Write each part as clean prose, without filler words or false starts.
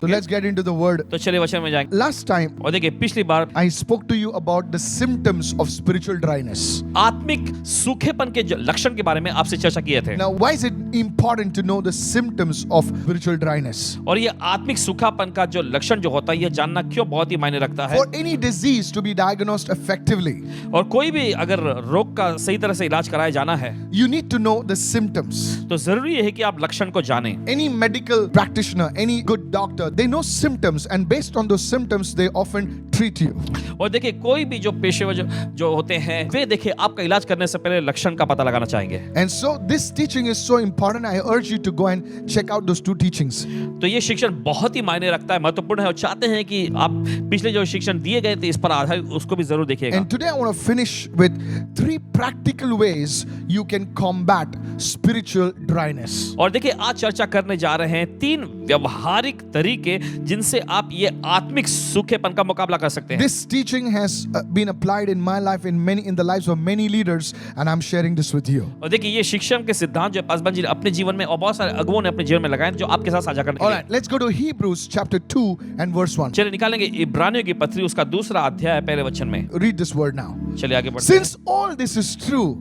So let's get into the word. तो चलिए वचन में जाएंगे। Last time और देखिए पिछली बार I spoke to you about the symptoms of spiritual dryness. आत्मिक सूखेपन के जो लक्षण के बारे में आपसे चर्चा किए थे। Now, why is it important to know the symptoms of spiritual dryness? और ये आत्मिक सूखापन का जो लक्षण जो होता है ये जानना क्यों बहुत ही मायने रखता है। For any disease to be diagnosed effectively, और कोई भी अगर रोग का सही तरह से इलाज कराया जाना है you need to know the symptoms. तो जरूरी है कि आप लक्षण को जानें। Any medical practitioner, any good doctor, they know symptoms, and based on those symptoms, they often treat you. और देखिए कोई भी जो पेशेवर जो होते हैं वे देखिए आपका इलाज करने से पहले लक्षण का पता लगाना चाहेंगे। And so this teaching is so important. I urge you to go and check out those two teachings. तो ये शिक्षण बहुत ही मायने रखता है, महत्वपूर्ण है और चाहते हैं कि आप पिछले जो शिक्षण दिए गए थे इस पर आधारित उसको भी जरूर देखिएगा। And today I want to finish with 3 practical ways you can combat spiritual dryness. और देखिए आज चर्चा करने जा रहे हैं 3 व्यवहारिक तरीके जिनसे आप ये आत्मिक सूखेपन का मुकाबला कर सकते हैं। This teaching has been applied in my life, in the lives of many leaders, and I'm sharing this with you. और देखिए ये शिक्षण के सिद्धांत जो पासवान जी ने अपने जीवन में और बहुत सारे अगुओं ने अपने जीवन में लगाए जो आपके साथ साझा करने के All लिए। right, let's go to Hebrews chapter 2 and verse 1. चलिए निकालेंगे इब्रानियों की पत्री उसका 2 अध्याय पहले वचन में। Read this word now. चलिए आगे बढ़ते हैं। Since all this is true,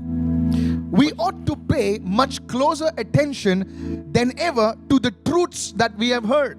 we ought to pay much closer attention than ever to the truths that we have heard.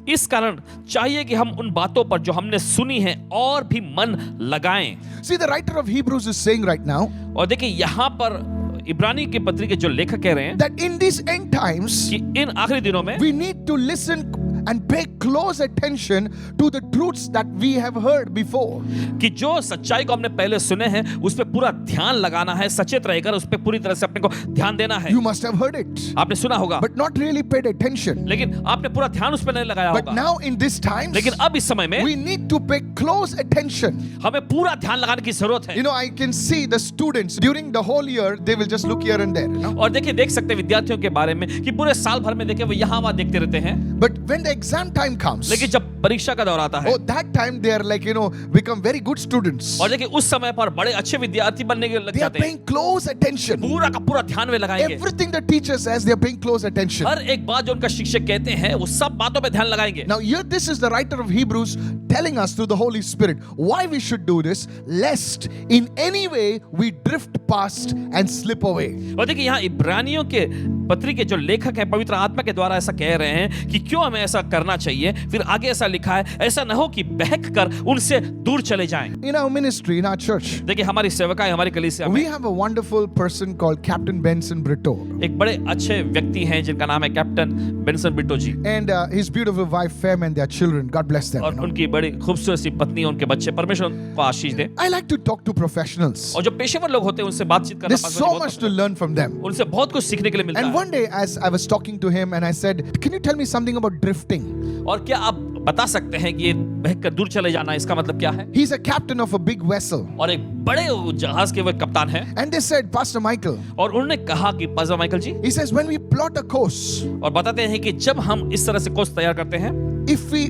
इस कारण चाहिए कि हम उन बातों पर जो हमने सुनी है और भी मन लगाएं। See, the writer of Hebrews is saying right now और देखिए यहाँ पर इब्रानी की पत्री के जो लेखक कह रहे हैं that in these end times, कि इन आखिरी दिनों में we need to listen and pay close attention to the truths that we have heard before. कि जो सच्चाई को हमने पहले सुने हैं उस पे पूरा ध्यान लगाना है, सचेत रहकर उस पे पूरी तरह से अपने को ध्यान देना है। You must have heard it, आपने सुना होगा but not really paid attention. लेकिन आपने पूरा ध्यान उस पे नहीं लगाया But होगा। now in these times, लेकिन अब इस समय में we need to pay close attention. हमें पूरा ध्यान लगाने की जरूरत है। You know, I can see the students during the whole year, they will just look here and there, you know? और देखिए देख सकते हैं विद्यार्थियों के बारे में कि पूरे साल भर में देखिए वो यहाँ वहाँ देखते रहते हैं। But when the exam time comes, लेकिन जब परीक्षा का दौर आता है oh, that time they are like, you know, become very good students. और देखिए उस समय पर बड़े अच्छे विद्यार्थी बनने के लग They are जाते हैं। paying close attention. पूरा का पूरा ध्यान में लगाएंगे। Everything the teacher says, they are paying close attention. हर एक बात जो उनका शिक्षक कहते हैं वो सब बातों पे ध्यान लगाएंगे। Now here this is the writer of Hebrews telling us through the Holy Spirit why we should do this, lest in any way we drift past and slip away. और देखिए यहाँ इब्रानियों के पत्री के जो लेखक हैं पवित्र आत्मा के द्वारा ऐसा कह रहे हैं कि क्यों हमें ऐसा करना चाहिए। फिर आगे ऐसा लिखा है ऐसा न हो कि बहक कर उनसे दूर चले जाएं। In our ministry, in our church, देखिए हमारी सेवकाएं हमारी कलीसिया we में have a wonderful person called Captain Benson Brito. एक बड़े अच्छे व्यक्ति हैं जिनका नाम है captain Benson Brito ji And his beautiful wife, Fem, and their children. God bless them. और you know. उनकी बड़ी खूबसूरत सी पत्नी उनके बच्चे परमेश्वर उनको आशीष दे। I like to talk to professionals. और जो पेशेवर लोग होते हैं उनसे बातचीत करना There's so much to learn from them. उनसे बहुत कुछ सीखने के लिए मिलता And है। one day, as I was talking to him, and I said, "Can you tell me something about drifting?" और क्या आप बता सकते हैं कि ये बहक कर दूर चले जाना इसका मतलब क्या है? He's a captain of a big vessel. और एक बड़े जहाज के वो कप्तान हैं And they said, Pastor Michael, और उन्होंने कहा कि pastor Michael ji he says, when we plot a course, और बताते हैं कि जब हम इस तरह से कोर्स तैयार करते हैं if we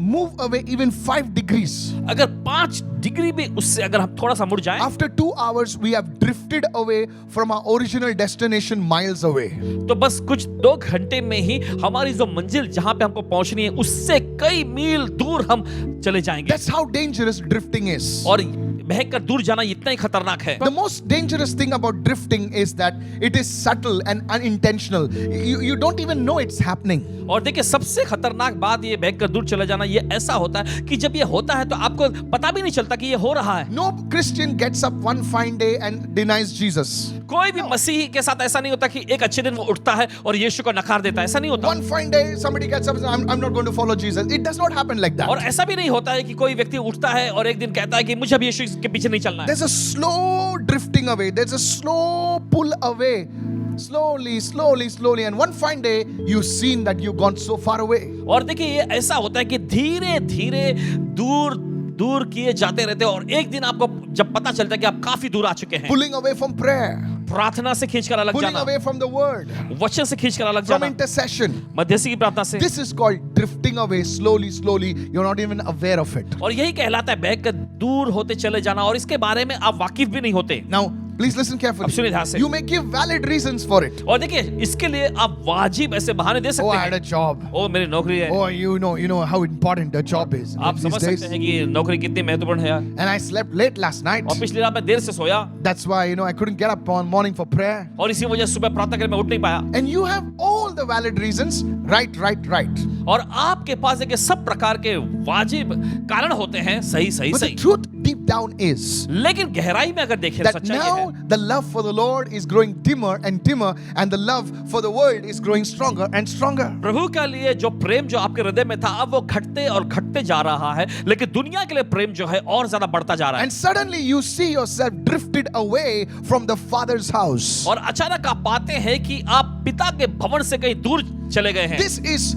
move away even 5 degrees, अगर 5 डिग्री भी उससे अगर हम थोड़ा सा मुड़ जाएं after 2 hours, we have drifted away from our original destination miles away. तो बस कुछ 2 घंटे में ही हमारी जो मंजिल जहां पे हमको पहुंचनी है उससे कई मील दूर हम चले जाएंगे। That's how dangerous drifting is. और बहक कर दूर जाना इतना ही खतरनाक है। The most dangerous thing about drifting is that it is subtle and unintentional. You don't even know it's happening. और देखिए सबसे खतरनाक बात ये बहक कर दूर चले जाना ये ऐसा होता है कि जब ये होता है तो आपको पता भी नहीं चलता कि ये हो रहा है। No Christian gets up one fine day and denies Jesus. कोई भी मसीही के साथ ऐसा नहीं होता कि एक अच्छे दिन वो उठता है और यीशु को नकार देता है, ऐसा नहीं होता। One fine day somebody gets up and says, I'm not going to follow Jesus. It does not happen like that. और ऐसा भी नहीं होता है कि कोई व्यक्ति उठता है और एक दिन कहता है कि मुझे अब यीशु के पीछे नहीं चलना है। There's a slow drifting away. There's a slow pull away. Slowly, slowly, slowly. And one fine day, you've seen that you've gone so far away. और देखिए ये ऐसा होता है कि धीरे धीरे दूर दूर किए जाते रहते हैं और एक दिन आपको जब पता चलता है कि आप काफी दूर आ चुके हैं। Pulling away from prayer. प्रार्थना से खींचकर अलग Pulling जाना, away from the word. वचन से खींचकर अलग From जाना, intercession. मध्यस्थी की प्रार्थना से। This is called drifting away slowly, slowly. You're not even aware of it. और यही कहलाता है बहक कर दूर होते चले जाना और इसके बारे में आप वाकिफ भी नहीं होते। Now, Please listen carefully. अब सुनिए ध्यान से। You may give valid reasons for it. और देखिए इसके लिए आप वाजिब ऐसे बहाने दे Oh, सकते I had a हैं। job. ओ मेरी नौकरी है। Oh, you know how important the job is आप these समझ days. सकते हैं कि नौकरी कितनी महत्वपूर्ण है यार। And I slept late last night. और पिछली रात मैं देर से सोया That's why I couldn't get up on morning for prayer. और इसी वजह से सुबह प्रातः काल में उठ नहीं पाया। And you have all the valid reasons. Right. और आपके पास देखिए सब प्रकार के वाजिब कारण होते हैं, सही सही But the सही। truth deep down is लेकिन गहराई में अगर देखें that सच्चाई ये now है the love for the Lord is growing dimmer and dimmer, and the love for the world is growing stronger and stronger. प्रभु के लिए जो प्रेम जो आपके हृदय में था अब वो घटते और घटते जा रहा है, लेकिन दुनिया के लिए प्रेम जो है और ज्यादा बढ़ता जा रहा है। And suddenly you see yourself drifted away from the Father's house. और अचानक आप पाते हैं कि आप पिता के भवन से कहीं दूर चले गए हैं। This is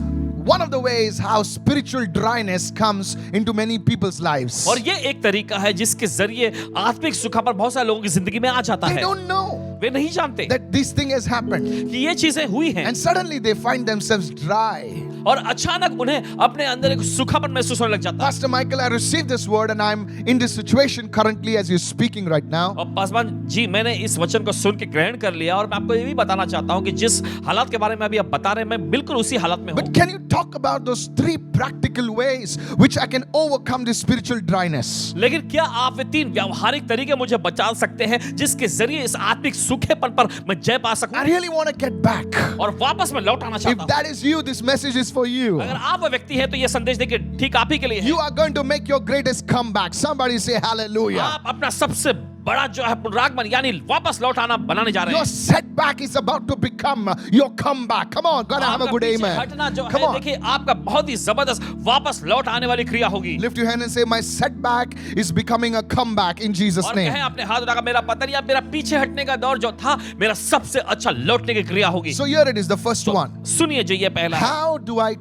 one of the ways how spiritual dryness comes into many people's lives. और ये एक तरीका है जिसके जरिए आत्मिक सुखापन बहुत सारे लोगों की जिंदगी में आ जाता They है। don't know वे नहीं जानते that this thing has happened. कि ये चीजें हुई हैं And suddenly they find themselves dry. और अचानक उन्हें अपने अंदर एक सुखापन महसूस होने लग जाता है। Pastor Michael, I received this word and I'm in this situation currently as you're speaking right now. और पासवान जी मैंने इस वचन को सुन के ग्रहण कर लिया और मैं आपको ये भी बताना चाहता हूँ कि जिस हालात के बारे में अभी आप बता रहे हैं मैं बिल्कुल उसी हालत में हूँ। But can you talk about those 3 practical ways which I can overcome this spiritual dryness? लेकिन क्या आप वे 3 व्यावहारिक तरीके मुझे बता सकते हैं जिसके जरिए इस आत्मिक सूखेपन पर मैं जय पा सकूं? I really want to get back. और वापस मैं लौट आना चाहता If हूं। that is you, this message is for you. अगर आप वो व्यक्ति हैं तो ये संदेश देखिए ठीक आप ही के लिए है। You are going to make your greatest comeback. Somebody say hallelujah. आप अपना सबसे बड़ा जो है पुनरागमन यानी वापस लौट आना बनाने जा रहे Your हैं। setback is about to become your comeback. Come on, gotta have a आपका good पीछे amen. हटना जो Come है on. देखिए आपका बहुत ही जबरदस्त वापस लौट आने वाली क्रिया होगी। Lift your hand and say, my setback is becoming a comeback in Jesus' और name. कहें अपने हाथ उठाकर मेरा पतन या मेरा पीछे हटने का दौर जो था मेरा सबसे अच्छा लौटने की क्रिया होगी। So here it is, the first one. सुनिए जो ये पहला है। How do I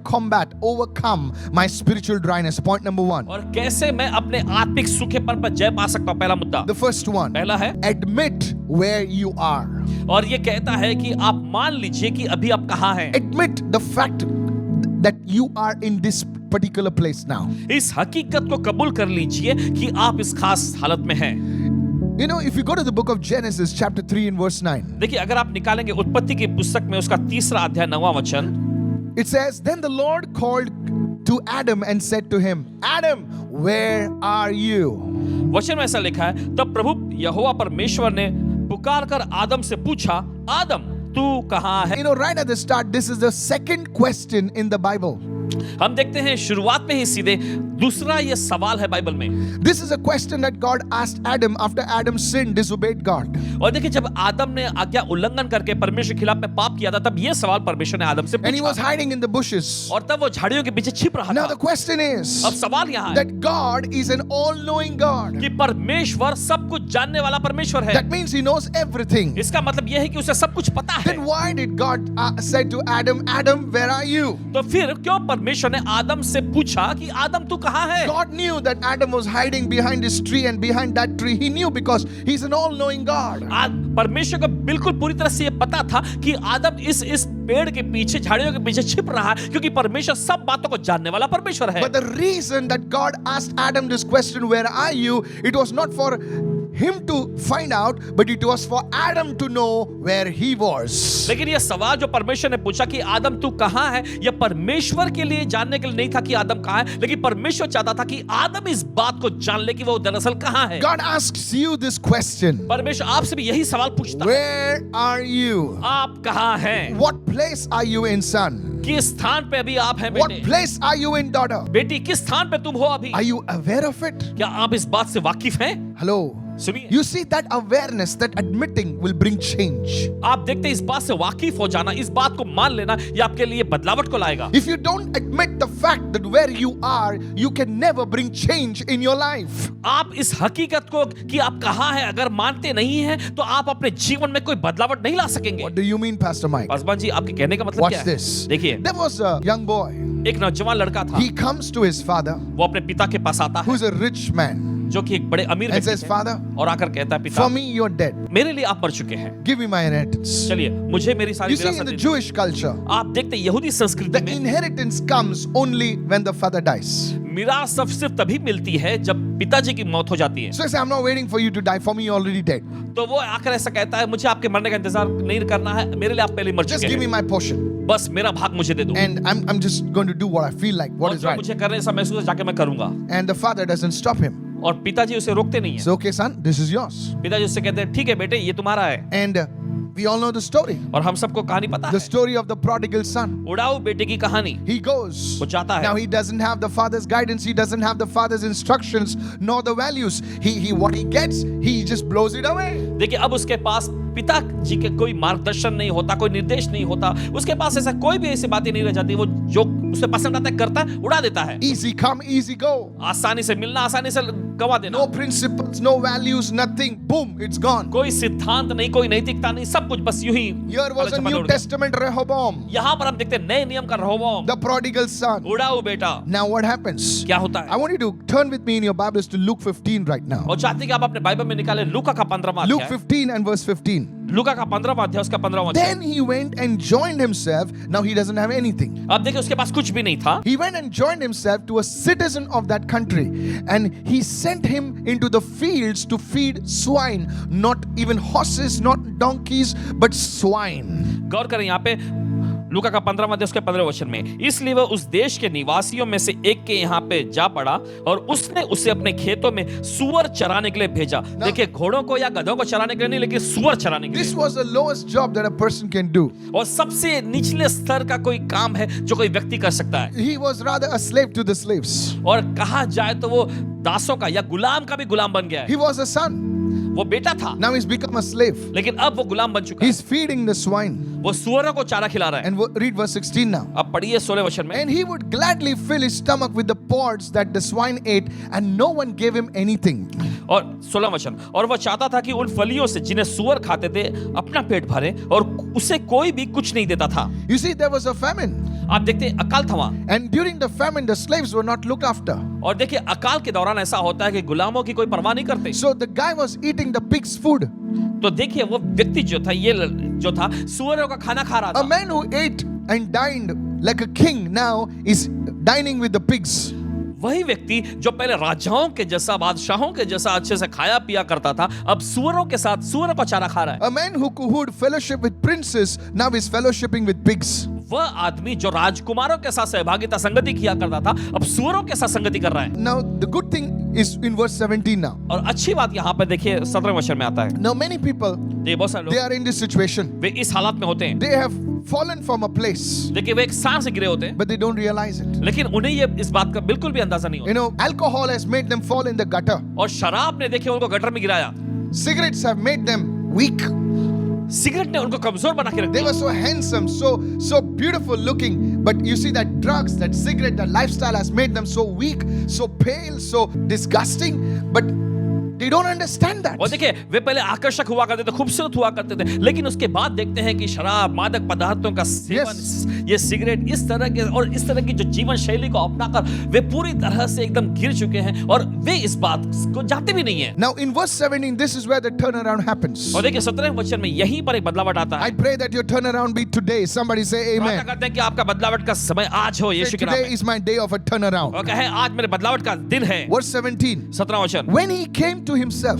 overcome my spiritual dryness? Point number 1. और कैसे मैं अपने आत्मिक सूखेपन पर जय पा सकता हूं? पहला मुद्दा The first one. पहला है Admit where you are. और ये कहता है कि आप मान लीजिए कि अभी आप कहाँ हैं। Admit the fact that you are in this particular place now. इस हकीकत को कबूल कर लीजिए कि आप इस खास हालत में हैं। You know, if you go to the book of Genesis, chapter 3 and verse 9, देखिए अगर आप निकालेंगे उत्पत्ति की पुस्तक में उसका 3रा अध्याय 9वां वचन, it says, Then the Lord called to Adam and said to him, Adam, where are you? वचन में ऐसा लिखा है, तब प्रभु यहोवा परमेश्वर ने पुकार कर आदम से पूछा, आदम तू कहाँ है? You know, right at the start, this is the second question in the Bible. हम देखते हैं शुरुआत में ही सीधे दूसरा ये सवाल है बाइबल में। This is a question that God asked Adam after Adam sinned, disobeyed God. और देखिए जब आदम ने आज्ञा उल्लंघन करके परमेश्वर के खिलाफ में पाप किया था तब ये सवाल परमेश्वर ने आदम से And he was पूछा hiding in the bushes. और तब वो झाड़ियों के पीछे छिप रहा Now था। the question is अब सवाल यहाँ है that God is an all-knowing God. कि परमेश्वर सब कुछ जानने वाला परमेश्वर है। That means he knows everything. इसका मतलब यह है कि उसे सब कुछ पता है। Then why did God say to Adam, Adam, where are you? तो फिर क्यों परमेश्वर ने आदम से पूछा कि आदम तू कहाँ है? God knew that Adam was hiding behind this tree and behind that tree. He knew because he's an all-knowing God. परमेश्वर को बिल्कुल पूरी तरह से ये पता था कि आदम इस पेड़ के पीछे झाड़ियों के पीछे छिप रहा है क्योंकि परमेश्वर सब बातों को जानने वाला परमेश्वर है। But the reason that God asked Adam this question, where are you? It was not for him to find out, but it was for Adam to know where he was. लेकिन ये सवाल जो परमेश्वर ने पूछा कि आदम तू कहाँ है, यह परमेश्वर के लिए जानने के लिए नहीं था कि आदम कहाँ है, लेकिन परमेश्वर चाहता था कि आदम इस बात को जान ले कि वो दरअसल कहाँ है। God asks you this question. परमेश्वर आपसे भी यही सवाल पूछता है, Where are you? आप कहाँ हैं? What place are you in, son? किस स्थान पे अभी आप हैं What बेटे? place are you in, daughter? बेटी किस स्थान पे तुम हो अभी? Are you aware of it? क्या आप इस बात से वाकिफ हैं? Hello. सुनिए, You see, that awareness, that admitting will bring change. आप देखते हैं इस बात से वाकिफ हो जाना, इस बात को मान लेना, ये आपके लिए बदलावट को लाएगा। If you don't admit the fact that where you are, you can never bring change in your life. आप इस हकीकत को कि आप कहाँ हैं अगर मानते नहीं हैं तो आप अपने जीवन में कोई बदलावट नहीं ला सकेंगे। What do you mean, Pastor Mike? Paswan ji आपके कहने का मतलब Watch क्या है? this. देखिए, There was a young boy. एक नौजवान लड़का था, He comes to his father, वो अपने पिता के पास आता है who's a rich man. जो कि एक बड़े अमीर and व्यक्ति says, थे, Father, और आकर कहता है, for पिता me you're dead. मेरे लिए आप मर चुके हैं, Give me my inheritance. चलिए मुझे मेरी सारी You see, in विरासत the दे दीजिए। Jewish culture, आप देखते हैं यहूदी संस्कृति the में inheritance comes only when the father dies. मिरास सब सिर्फ तभी मिलती है जब पिताजी की मौत हो जाती है। So I say, I'm not waiting for you to die. For me, you're already dead. तो वो आकर ऐसा कहता है, मुझे आपके मरने का इंतजार नहीं करना है, मेरे लिए आप पहले मर Just चुके give me हैं, my portion. बस मेरा भाग मुझे दे दो, And I'm just going to do what I feel like, what और is जो right. मुझे करने ऐसा महसूस है जाके मैं करूंगा। And the father doesn't stop him. और पिताजी उसे रोकते नहीं है। So, okay, son, this is yours. पिताजी उससे कहते हैं, ठीक है बेटे, ये तुम्हारा है। And we all know the story. और हम सबको कहानी पता The है, story of the prodigal son. उड़ाऊ बेटे की कहानी। He goes. वो जाता Now है, he doesn't have the father's guidance. He doesn't have the father's instructions nor the values. He what he gets, he just blows it away. देखिए अब उसके पास पिताजी के कोई मार्गदर्शन नहीं होता, कोई निर्देश नहीं होता, उसके पास ऐसा कोई भी ऐसी बातें नहीं रह जाती, वो जो उसे पसंद आता है करता है, उड़ा देता है। Easy come, easy go. आसानी से मिलना, आसानी से गवा देना, No principles, no values, nothing. Boom, it's gone. कोई सिद्धांत नहीं, कोई नैतिकता नहीं, सब कुछ बस यूं ही Here was a New Testament Rehoboam, यहाँ पर हम देखते हैं नए नियम का रहोबोआम, the prodigal son. उड़ाऊ बेटा। Now what happens? क्या होता I है? want you to turn with me in your Bibles to Luke 15 right now. और चाहते हैं कि आप अपने बाइबल में निकाले लूका का 15वां Luke अध्याय, 15 and verse 15. लूका का 15वां अध्याय उसका 15वां अध्याय। Then he went and joined himself. Now he doesn't have anything. अब देखिए उसके पास कुछ भी नहीं था, He went and joined himself to a citizen of that country, and he sent him into the fields to feed swine, not even horses, not donkeys, but swine. गौर करें यहाँ पे लूका का 15वां अध्याय उसके 15वें वचन में, इसलिए वह उस देश के निवासियों में से एक के यहाँ पे जा पड़ा और उसने उसे अपने खेतों में सुअर चराने के लिए भेजा। देखिए घोड़ों को या गधों को चराने के लिए नहीं, लेकिन सुअर चराने के This लिए। was the lowest job that a person can do. और सबसे निचले स्तर का कोई काम है जो कोई व्यक्ति कर सकता है, He was rather a slave to the slaves. और कहा जाए तो वो दासों का या गुलाम का भी गुलाम बन गया है। He was a son. वो बेटा था, Now he's become a slave. लेकिन अब वो गुलाम बन चुका है। He's feeding the swine. वो सुअरों को चारा खिला रहा है। And read verse 16 now. अब पढ़िए 16 वचन में, And he would gladly fill his stomach with the pods that the swine ate, and no one gave him anything. और 16 वचन, और वह चाहता था कि उन फलियों से जिन्हें सुअर खाते थे अपना पेट भरे, और उसे कोई भी कुछ नहीं देता था। You see, there was a famine. आप देखते हैं अकाल था वहां, And during the famine, the slaves were not looked after. और देखिए अकाल के दौरान ऐसा होता है कि गुलामों की कोई परवाह नहीं करते। So the guy was eating the pig's food. तो देखिए वो व्यक्ति जो था, ये जो था सुअरों का खाना खा रहा A था। man who ate and dined like a king now is dining with the pigs. वही व्यक्ति जो पहले राजाओं के जैसा, बादशाहों के जैसा अच्छे से खाया पिया करता था, अब सुअरों के साथ सुअरों का चारा खा रहा है। A man who would fellowship with princes now is fellowshipping with pigs. वह आदमी जो राजकुमारों के साथ सहभागिता संगति किया करता था, अब सुअरों के साथ संगति कर रहा है। Now the good thing is in verse 17 now. और अच्छी बात यहाँ पे देखिए 17वें वचन में आता है, Now many people, ये बहुत सारे they लोग are in this situation. वे इस हालात में होते हैं। They have fallen from a place, देखिए वे एक स्थान से गिरे होते हैं, but they don't realize it. लेकिन उन्हें ये इस बात का बिल्कुल भी अंदाजा नहीं You होता। know, alcohol has made them fall in the gutter. और शराब ने देखिए उनको गटर में गिराया, Cigarettes have made them weak. Cigarette ने उनको कमजोर बना के रख They दिया। were so handsome, so beautiful looking, but you see that drugs, that cigarette, that lifestyle has made them so weak, so pale, so disgusting, but they don't understand that. और देखिए वे पहले आकर्षक हुआ करते थे, खूबसूरत हुआ करते थे, लेकिन उसके बाद देखते हैं कि शराब, मादक पदार्थों का सेवन, ये सिगरेट, इस तरह के और इस तरह की जो जीवन शैली को अपनाकर वे पूरी तरह से एकदम गिर चुके हैं, और वे इस बात को जानते भी नहीं है। Now in verse 17, this is where the turnaround happens. और देखिए 17वें वचन में यहीं पर एक बदलावट आता I है। pray that your turnaround be today. Somebody say प्रार्थना amen. करते हैं कि आपका बदलावट का समय आज हो, Say, यीशु के नाम today में। is my day of a turnaround. और कहे आज मेरे बदलावट का दिन है। Verse 17. 17वां वचन, When he came to himself,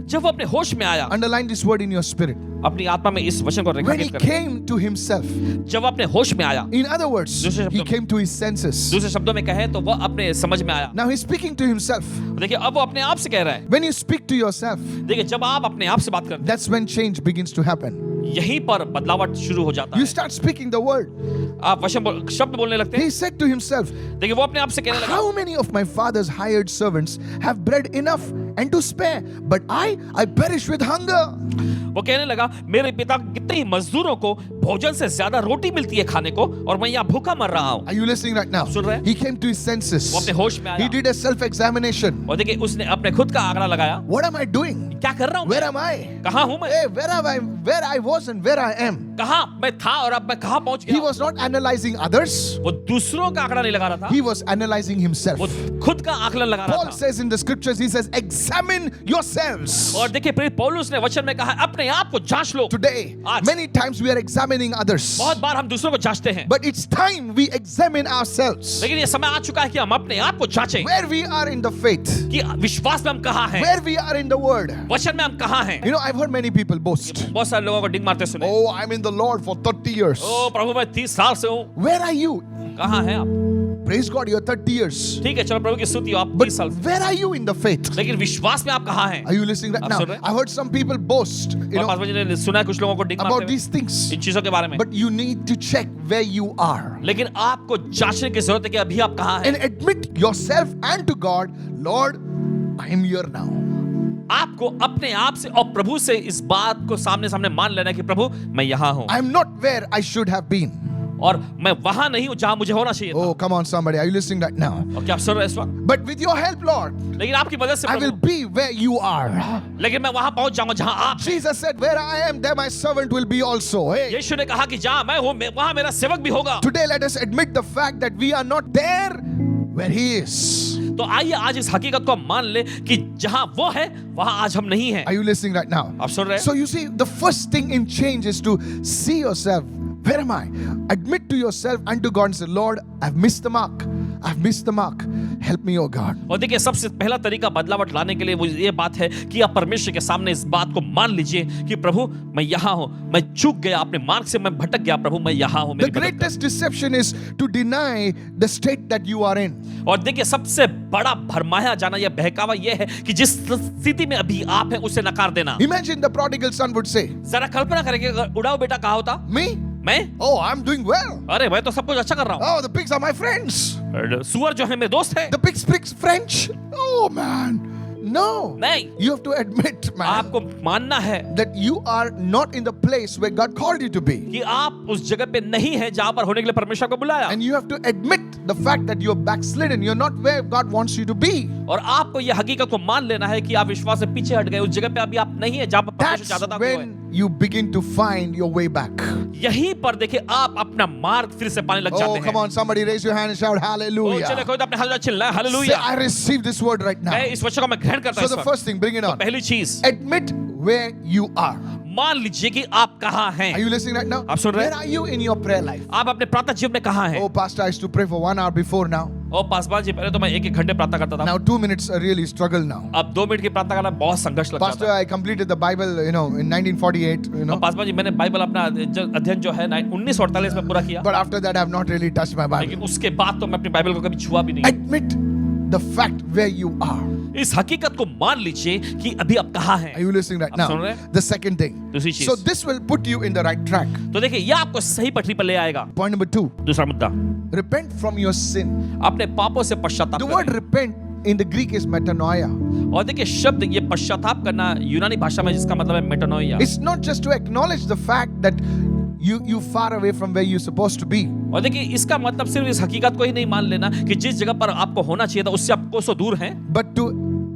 जब वो अपने होश में आया, underline this word in your spirit. अपनी आत्मा में इस वचन को When he रेखांकित करें, came to himself, जब वो अपने होश में आया, in other words, दूसरे शब्दों he में- came to his senses. दूसरे शब्दों में कहे तो वह अपने समझ में आया। Now he's speaking to himself. देखिए अब वो अपने आप से कह रहा है। When you speak to yourself, देखिए जब आप अपने आप से बात करते that's when change begins to happen. हैं, यहीं पर बदलावट शुरू हो जाता You है। start speaking the word. आप शब्द बोलने लगते हैं। He said to himself, देखिए वो अपने आप से कहने लगा, how many of my father's hired servants have bread enough and to spare, but I perish with hunger. वो कहने लगा मेरे पिता कितने ही मजदूरों को भोजन से ज्यादा रोटी मिलती है खाने को और मैं यहाँ भूखा मर रहा हूँ। Are you listening right now? सुन रहे हैं? He came to his senses. वो अपने होश में He आया did a self-examination. और देखिए उसने अपने खुद का आंकड़ा लगाया, What am I doing? क्या कर रहा हूँ, Where am I? कहाँ हूँ मैं, Hey, where I was and where I am. कहाँ मैं था और अब मैं कहाँ पहुँच He गया। was not analyzing others. वो दूसरों का आंकड़ा नहीं लगा रहा था, He was analyzing himself. वो खुद का आकलन लगा रहा Paul था। says in the scriptures, he says, examine yourselves. और देखिए प्रेरित पौलुस ने वचन में कहा अपने आप को जांच लो। Today, आज many times we are examining others. बहुत बार हम दूसरों को जांचते हैं, But it's time we examine ourselves. लेकिन ये समय आ चुका है कि हम अपने आप को जांचें Where we are in the faith. कि विश्वास में हम कहाँ हैं, Where we are in the word. वचन में हम कहाँ हैं। You know, I've heard many people boast. बहुत सारे लोगों को डिंग मारते सुने, Oh, I'm in the Lord for 30 years. ओ प्रभु मैं 30 साल से हूँ। Where are you? कहाँ हैं आप? Praise God, you're 30 years. ठीक है चलो प्रभु की स्तुति हो, आप But 30 साल से, where are you in the faith? लेकिन विश्वास में आप कहाँ हैं? Are you listening right आप now? सुन रहे हैं? I've heard some people boast, you और know, पासवान जी ने सुना है कुछ लोगों को डिंग about मारते these things. हुए इन चीजों के बारे में, But you need to check where you are. लेकिन आपको जांचने की जरूरत है कि अभी आप कहाँ हैं। And admit yourself and to God, Lord, I am here now. आपको अपने आप से और प्रभु से इस बात को सामने सामने मान लेना है कि प्रभु मैं यहाँ हूँ I am not where I should have been. और मैं वहां नहीं हूँ जहां मुझे होना चाहिए था। Oh, come on, somebody. Are you listening right now? और क्या आप सुन रहे हैं इस वक्त? But with your help, Lord, लेकिन आपकी मदद से I will Prabhu, be where you are. लेकिन मैं वहां पहुंच जाऊंगा जहां आप हैं। Jesus said, where I am, there my servant will be also. Hey. यीशु ने कहा कि जहां मैं हूँ वहां मेरा सेवक भी होगा। Today, let us admit the fact that we are not there where He is. तो आइए आज इस हकीकत को हम मान ले कि जहां वो है वहां आज हम नहीं हैं। Are you listening right now? आप सुन रहे हैं? So you see, the first thing in change is to see yourself. Where am I? Admit to yourself and to God and say, Lord, I've missed the mark. I've missed the mark. Help me, oh God. और देखिए सबसे पहला तरीका बदलावट लाने के लिए वो ये बात है कि आप परमेश्वर के सामने इस बात को मान लीजिए कि प्रभु मैं यहाँ हूँ, मैं चूक गया, अपने मार्ग से मैं भटक गया, प्रभु मैं यहाँ हूँ। The greatest deception is to deny the state that you are in. और देखिए सबसे बड़ा भरमाया जाना या बहकावा यह है कि जिस स्थिति में अभी आप हैं उसे नकार देना। Imagine the prodigal son would say, जरा कल्पना करेंगे अगर उड़ाऊ बेटा कहा होता, me? मैं, Oh, I'm doing well. अरे मैं तो सब कुछ अच्छा कर रहा हूँ, Oh, the pigs are my friends. सुअर जो है मेरे दोस्त है। The pigs speak French. Oh, man. No. नहीं, You have to admit, man, आपको मानना है that you are not in the place where God called you to be. कि आप उस जगह पे नहीं है जहां पर होने के लिए परमेश्वर को बुलाया। And you have to admit the fact that you're backslidden. You're not where God wants you to be. और आपको यह हकीकत को मान लेना है कि आप विश्वास से पीछे हट गए, उस जगह पे अभी आप नहीं है जहां पर परमेश्वर That's चाहता था आपको है। when you begin to find your way back. यहीं पर देखिए आप अपना मार्ग फिर से पाने लग Oh, जाते come हैं। on, somebody raise your hand and shout ओ, चले hallelujah. कोई तो अपने हाथ चिल्लाए Say, hallelujah. I receive this word right now. मैं इस वचन को मैं ग्रहण करता So हूं the इस वक्त। first thing, bring it तो on. पहली चीज, Admit where you are. मान लीजिए कि आप कहाँ Are हैं। you listening right now? आप सुन रहे हैं? Where are you in your prayer life? आप अपने प्रातः जीवन में कहाँ हैं? Oh, Pastor, I used to pray for 1 hour before now. ओ पासवान जी पहले तो मैं 1-1 घंटे प्रार्थना करता था, Now 2 minutes are really struggle now. अब 2 मिनट की प्रार्थना करना बहुत संघर्ष लगता Pastor, था। I completed the Bible, in 1948, और पासवान जी मैंने बाइबल अपना अध्ययन जो है 1948 में पूरा किया, But after that, I have not really touched my Bible. लेकिन उसके बाद तो मैं अपनी बाइबल को कभी छुआ भी नहीं। Admit the fact where you are. इस हकीकत को मान लीजिए कि अभी आप कहाँ हैं। Are you listening right आप सुन now? रहे हैं? The second thing. दूसरी चीज, So this will put you in the right track. तो देखिए यह आपको सही पटरी पर ले आएगा। Point number 2. दूसरा मुद्दा, Repent from your sin. अपने पापों से पश्चाताप The word करें। repent in the Greek is metanoia. और देखिए शब्द ये पश्चाताप करना यूनानी भाषा में जिसका मतलब है मेटानोइया। It's not just to acknowledge the fact that you far away from where you're supposed to be. और देखिए इसका मतलब सिर्फ इस हकीकत को ही नहीं मान लेना कि जिस जगह पर आपको होना चाहिए था उससे आप कोसों दूर हैं, But to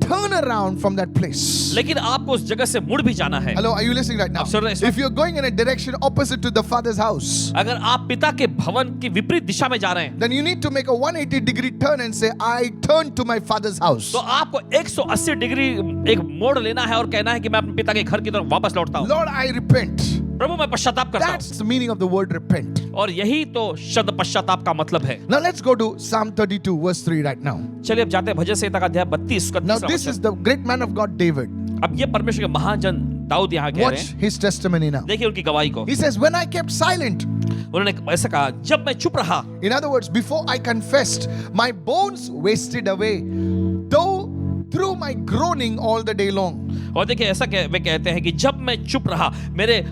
turn around from that place. लेकिन आपको उस जगह से मुड़ भी जाना है। Hello, are you listening right now? आप सुन रहे हैं इस वक्त? If you're going in a direction opposite to the Father's house, अगर आप पिता के भवन की विपरीत दिशा में जा रहे हैं then you need to make a 180-degree turn and say, I turn to my Father's house. तो आपको 180 डिग्री एक मोड़ लेना है और कहना है कि मैं अपने पिता के घर की तरफ वापस लौटता हूँ। Lord, I repent. प्रभु मैं पश्चाताप करता That's the meaning of the word repent. हूँ। और यही तो शब्द पश्चाताप का मतलब है। Now let's go to Psalm 32, verse 3 right now. चलिए अब जाते हैं भजन संहिता का अध्याय 32 का Now तीसरा this वचन। is the great man of God, David. अब ये परमेश्वर के महाजन दाऊद यहाँ कह रहे Watch हैं, his testimony now. देखिए उनकी गवाही को। He says, when I kept silent, उन्होंने ऐसा कहा, जब मैं चुप रहा, in other words, before I confessed, my bones wasted away, though through my groaning all the day long. और देखिए ऐसा वे कहते हैं कि जब मैं चुप रहा, मेरे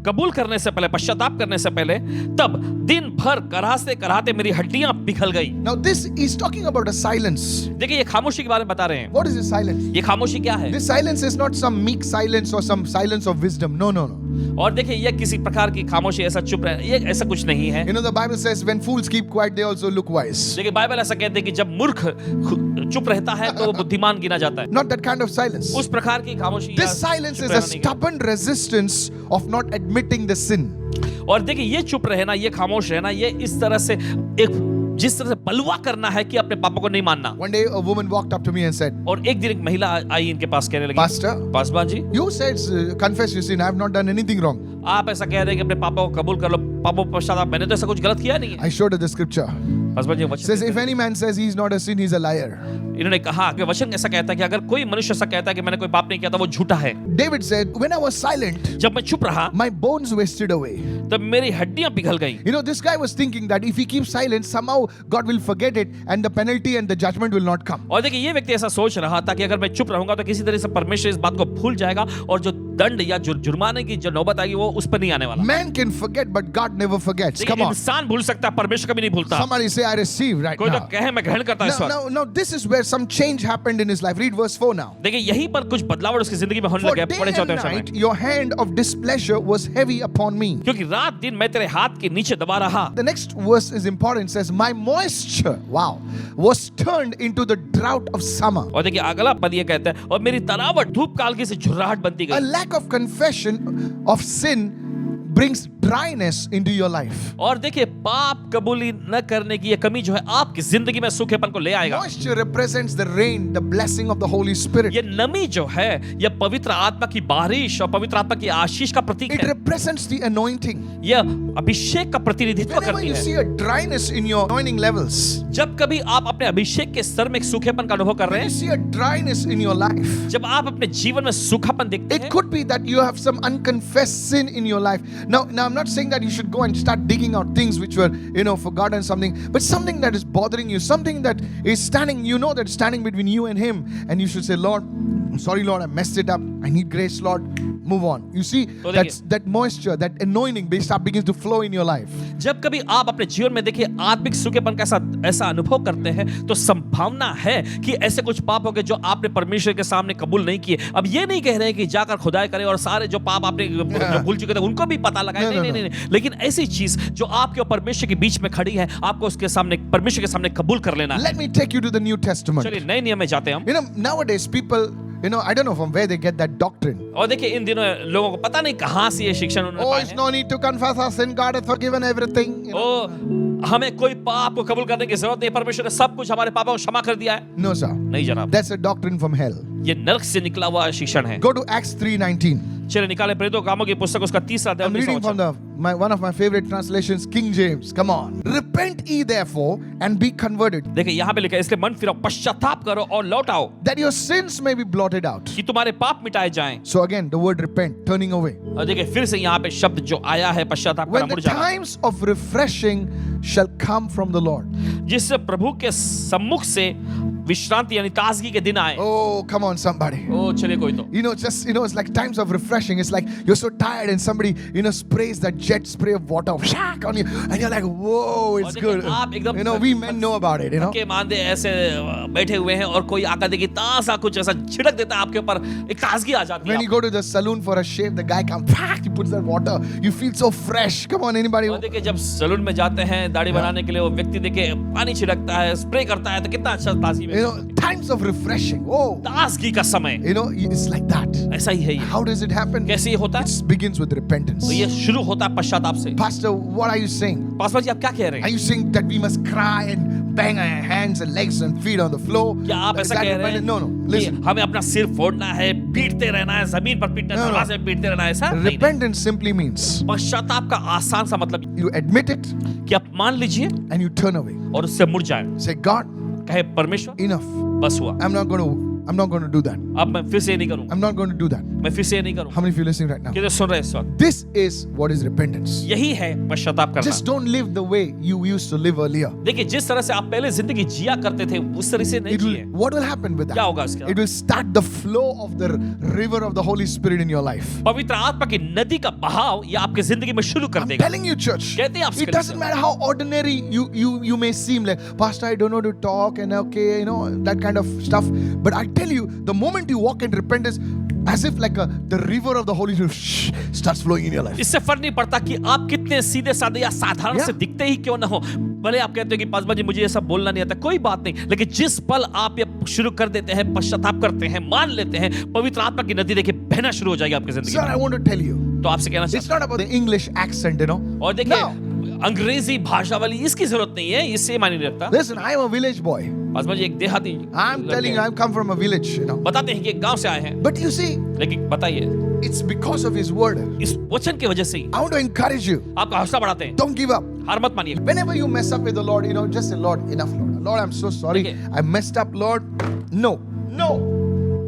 कबूल करने से पहले, पश्चाताप करने से पहले, तब दिन भर कराहते कराहते मेरी हड्डियां पिघल गई। Now this is talking about a silence. देखिए ये खामोशी के बारे में बता रहे हैं। What is this silence? ये खामोशी क्या है? This silence is not some meek silence or some silence of wisdom. No, no, no. और देखिए ये किसी प्रकार की खामोशी, ऐसा चुप रह, ये ऐसा कुछ नहीं है। You know, the Bible says when fools keep quiet, they also look wise. देखिए बाइबल ऐसा कहते हैं कि जब मूर्ख चुप रहता है तो वो बुद्धिमान गिना जाता है। Not that kind of silence. उस प्रकार की खामोशी This silence is a stubborn resistance of not admitting the sin. और देखिए ये चुप रहना, ये खामोश रहना, ये इस तरह से एक जिस तरह से बलवा करना है कि अपने पापों को नहीं मानना। One day a woman walked up to me and said, और एक दिन एक महिला आई इनके पास कहने लगी, Pastor, Paswan ji, you said confess your sin. I have not done anything wrong. आप ऐसा कह रहे हैं कि अपने पापों को कबूल कर लो, पापों पश्चाताप, मैंने तो ऐसा कुछ गलत किया नहीं है। I showed her the scripture. Paswan ji वचन Says if any man says he is not a sin, he is a liar. इन्होंने कहा कि वचन ऐसा कहता है कि अगर कोई मनुष्य ऐसा कहता है कि मैंने कोई पाप नहीं किया तो वो झूठा है। David said, when I was silent, जब मैं चुप रहा my bones wasted away. तब मेरी हड्डियां पिघल गई। You know, this guy was thinking that if he keeps silent, somehow God will forget it and the penalty and the judgment will not come. और देखिए ये व्यक्ति ऐसा सोच रहा था कि अगर मैं चुप रहूंगा तो किसी तरह से परमेश्वर इस बात को भूल जाएगा और जो दंड या जुर्माने की जो नौबत आएगी वो उस पर नहीं आने वाला। Man can forget, but God never forgets. देखिए Come on. इंसान भूल सकता है, परमेश्वर कभी नहीं भूलता। Somebody say, I receive right कोई तो now. कहे मैं ग्रहण करता इस वक्त। Now, this is where some change happened in his life. Read verse 4 now. देखिए यहीं पर कुछ बदलाव उसकी जिंदगी में होने For लगे। day पढ़े and चौथे night, समय, your hand of displeasure was heavy upon me. क्योंकि रात दिन मैं तेरे हाथ के नीचे दबा रहा। The next verse is important. It says, my moisture, wow, was turned into the drought of summer. और देखिए अगला पद ये कहता है और मेरी तरावट धूप काल की से झुर्राहट बनती A गई। lack of confession of sin brings dryness into your life. और देखिए पाप कबूली न करने की ये कमी जो है आपकी जिंदगी में सूखेपन को ले आएगा। Moisture represents the rain, the blessing of the Holy Spirit. ये नमी जो है ये पवित्र आत्मा की बारिश और पवित्र आत्मा की आशीष का प्रतीक It है। represents the anointing. यह अभिषेक का प्रतिनिधित्व Whenever करती you है। see a dryness in your anointing levels, जब कभी आप अपने अभिषेक के स्तर में एक सूखेपन का अनुभव कर रहे when you हैं, see a dryness in your life, जब आप अपने जीवन में सूखापन देखते it हैं, could be that you have some unconfessed sin in your life. Now I'm not saying that you should go and start digging out things which were, forgotten something, but something that is bothering you, something that is standing, that standing between you and Him, and you should say, Lord, I'm sorry, Lord, I messed it up. I need grace, Lord. Move on. You see, that moisture, that anointing begins to flow in your life. जब कभी आप अपने जीवन में देखिए आत्मिक सूखेपन का ऐसा अनुभव करते हैं तो संभावना है कि ऐसे कुछ पाप होंगे जो आपने परमेश्वर के सामने कबूल नहीं किए। अब ये नहीं कह रहे हैं कि जाकर खुदाई करें और सारे जो पाप आपने जो भूल चुके थे उनको भी पता लगाए, नहीं, लेकिन ऐसी चीज जो आपके और परमेश्वर के बीच में खड़ी है आपको उसके सामने परमेश्वर के सामने कबूल कर लेना है। Let me take you to the New Testament. चलिए नए नियम में जाते हैं हम। Nowadays people, I don't know from where they get that doctrine. और देखिए इन दिनों लोगों को पता नहीं कहां से ये शिक्षण उन्होंने Oh, पाया it's है। no need to confess our sin. God has forgiven everything. हमें कोई पाप को कबूल करने की जरूरत नहीं, परमेश्वर ने सब कुछ हमारे पापों को क्षमा कर दिया है। No, sir. नहीं जनाब, That's a doctrine from hell. ये नरक से निकला हुआ शिक्षण है। Go to Acts 3:19. चलिए निकाले प्रेरितों कामों की पुस्तक उसका 3 अध्याय I'm reading from one of my favorite translations, King James. Come on. Repent ye therefore and be converted, देखिए यहाँ पे लिखा है इसलिए मन फिराओ, पश्चाताप करो और लौट आओ that your sins may be blotted out. कि तुम्हारे पाप मिटाए जाएं। So again, the word repent, turning away. और देखिए फिर से यहाँ पे शब्द जो आया है पश्चाताप करना, When the मुड़ जाना, times of refreshing shall come from the Lord. जिससे प्रभु के सम्मुख से विश्रांति यानी ताजगी के दिन आए। Oh, come on, somebody. ओ चलिए कोई तो It's like times of refreshing. It's like you're so tired and somebody, sprays that jet spray of water on you, and you're like, whoa, it's good. आप एकदम We men know about it, के मानदे ऐसे बैठे हुए हैं और कोई आकर देखिए ताजा कुछ ऐसा छिड़क देता है आपके ऊपर, एक ताजगी आ जाती है। When you go to the saloon for a shave, the guy comes, he puts that water. You feel so fresh. Come on, anybody? और देखिए जब सैलून में जाते हैं दाढ़ी बनाने के लिए वो व्यक्ति देखिए पानी छिड़कता है, स्प्रे करता है तो कितना अच्छा ताजगी में, times of refreshing. Oh, ताजगी का समय, it's like that. ऐसा ही है ये। How does it happen? कैसे ये होता है? It begins with repentance. तो ये शुरू होता है पश्चाताप से। Pastor, what are you saying? Paswan ji आप क्या कह रहे Are हैं? you saying that we must cry and bang our hands and legs and feet on the floor? क्या आप Is ऐसा that कह रहे हैं? repentance? No, कि listen. हमें अपना सिर फोड़ना है, पीटते रहना है, जमीन पर पीटना है, No, no. दरवाजे पे पीटते रहना है, ऐसा नहीं। Repentance simply means पश्चाताप का आसान सा मतलब you admit it कि आप मान लीजिए and you turn away. और उससे मुड़ जाए, Say, God, कहे परमेश्वर enough. बस हुआ, I'm not going to do that. अब मैं फिर से ये नहीं करूंगा, I'm not going to do that. मैं फिर से ये नहीं करूंगा। How many of you listening right now? कितने सुन रहे हैं इस वक्त? This is what is repentance. यही है पश्चाताप करना। Just don't live the way you used to live earlier. देखिए जिस तरह से आप पहले जिंदगी जिया करते थे उस तरह से नहीं जिए। What will happen with that? क्या होगा इसका? It will start the flow of the river of the Holy Spirit in your life. पवित्र आत्मा की नदी का बहाव ये आपके जिंदगी में शुरू कर I'm देगा। telling you, church. कहते हैं आप It doesn't matter how ordinary you may seem. Like, Pastor, I don't know to talk and that kind of stuff. But I tell you, the moment you walk in repentance, as if like the river of the Holy Spirit starts flowing in your life. इससे फर्क नहीं पड़ता कि आप कितने सीधे साधे या साधारण Yeah. से दिखते ही क्यों ना हो। भले आप कहते हो कि पासवान जी मुझे ये सब बोलना नहीं आता, कोई बात नहीं, लेकिन जिस पल आप ये शुरू कर देते हैं, पश्चाताप करते हैं, मान लेते हैं, पवित्र आत्मा की नदी देखिए बहना शुरू हो जाएगी आपकी जिंदगी Sir, I में। want to tell you, तो आपसे कहना it's चाहता not about the English accent, you know. हूं और देखिए No. अंग्रेजी भाषा वाली इसकी जरूरत नहीं है, इससे मायने नहीं रखता। Listen, I am a village boy. Paswan ji एक देहाती I'm telling you, I've come from a village, you know. बताते हैं कि एक गांव से आए हैं, But you see, लेकिन बताइए it's because of His word. इस वचन की वजह से ही I want to encourage you. आपका हौसला बढ़ाते हैं, Don't give up. हार मत मानिए। Whenever you mess up with the Lord, you know, just say, Lord, enough, Lord. Lord, I'm so sorry. Okay. I messed up, Lord. No. No.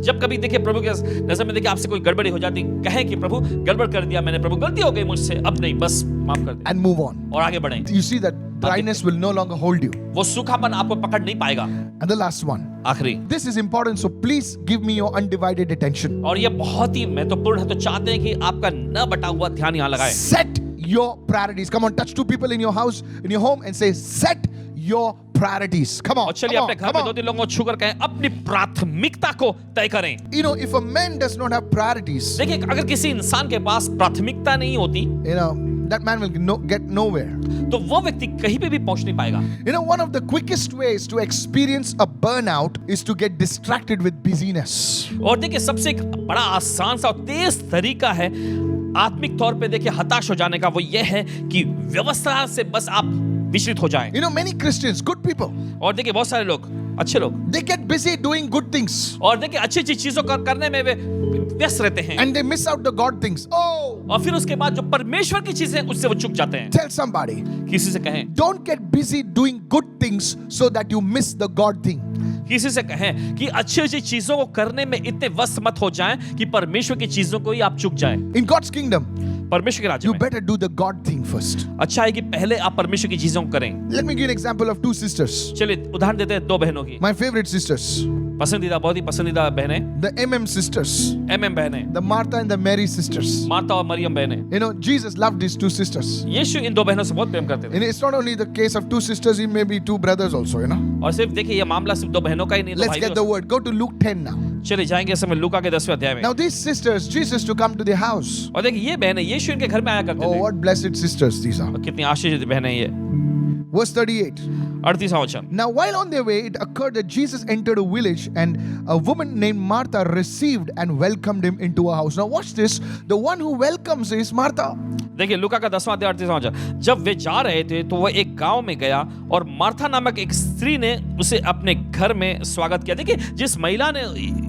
जब कभी देखिए प्रभु के नजर में देखिए आपसे कोई गड़बड़ी हो जाती, कहें कि प्रभु गड़बड़ कर दिया मैंने, प्रभु गलती हो गई मुझसे, अब नहीं, बस माफ कर दे And move on. और आगे बढ़ें। You see that dryness will no longer hold you. वो सूखापन आपको पकड़ नहीं पाएगा। And the last one. आखिरी, This is important, so please give me your undivided attention. और ये बहुत ही महत्वपूर्ण है, तो चाहते हैं कि आपका न बटा हुआ ध्यान यहाँ लगाए। Set your priorities. Come on, touch two people in your house, in your home, and say, set your priorities. Come on. और चलिए Come अपने on, घर come में on. दो तीन लोगों को छूकर कहें अपनी प्राथमिकता को तय करें। You know, if a man does not have priorities, देखिए अगर किसी इंसान के पास प्राथमिकता नहीं होती, you know, that man will get nowhere. तो वो व्यक्ति कहीं पे भी पहुंच नहीं पाएगा। You know, one of the quickest ways to experience a burnout is to get distracted with busyness. और देखिए सबसे एक बड़ा आसान सा और तेज तरीका है आत्मिक तौर पे देखिए हताश हो जाने का, वो ये है कि व्यवस्था से बस आप विचलित हो जाएं। You know, many Christians, good people, और देखिए बहुत सारे लोग, अच्छे लोग, they get busy doing good things और देखिए अच्छी अच्छी चीजों को करने में वे व्यस्त रहते हैं, and they miss out the God things. Oh, और फिर उसके बाद जो परमेश्वर की चीजें उससे वो चूक जाते हैं। tell somebody, किसी से कहें, don't get busy doing good things so that you miss the God thing. किसी से कहें कि अच्छी अच्छी चीजों को करने में इतने व्यस्त मत हो जाएं कि परमेश्वर की चीजों को ही आप चूक जाएं। In God's kingdom, परमेश्वर के राज्य you में better do the God thing first. अच्छा है कि पहले आप परमेश्वर की चीजों को करें। Let me give an example of two sisters, चलिए उदाहरण देते हैं दो बहनों की, my favorite sisters, पसंदीदा, बहुत ही पसंदीदा बहनें, the MM sisters, एमएम बहनें, the Martha and the Mary sisters. Martha और मरियम बहनें। You know, Jesus loved these two sisters. यीशु इन दो बहनों से बहुत प्रेम करते थे, And it's not only the case of two sisters, it may be two brothers also, you know. और सिर्फ देखिए ये मामला सिर्फ दो बहनों का ही नहीं, दो Let's भाई get भी the हो word. Go to Luke 10 now. सकते। चलिए जाएंगे इस समय लूका के 10वें अध्याय में। Now these sisters, Jesus to come to their house. और देखिए ये बहनें यीशु इनके घर में आया करते Oh, थे। what blessed sisters these are. और कितनी आशीषित बहनें ये। Verse 38. 38वां वचन। Now while on their way, it occurred that Jesus entered a village and a woman named Martha received and welcomed him into her house. Now watch this. The one who welcomes is Martha. देखिए लूका का 10वां अध्याय 38वां वचन। जब वे जा रहे थे तो वह एक गांव में गया और मार्था नामक एक स्त्री ने उसे अपने घर में स्वागत किया। देखिए जिस महिला ने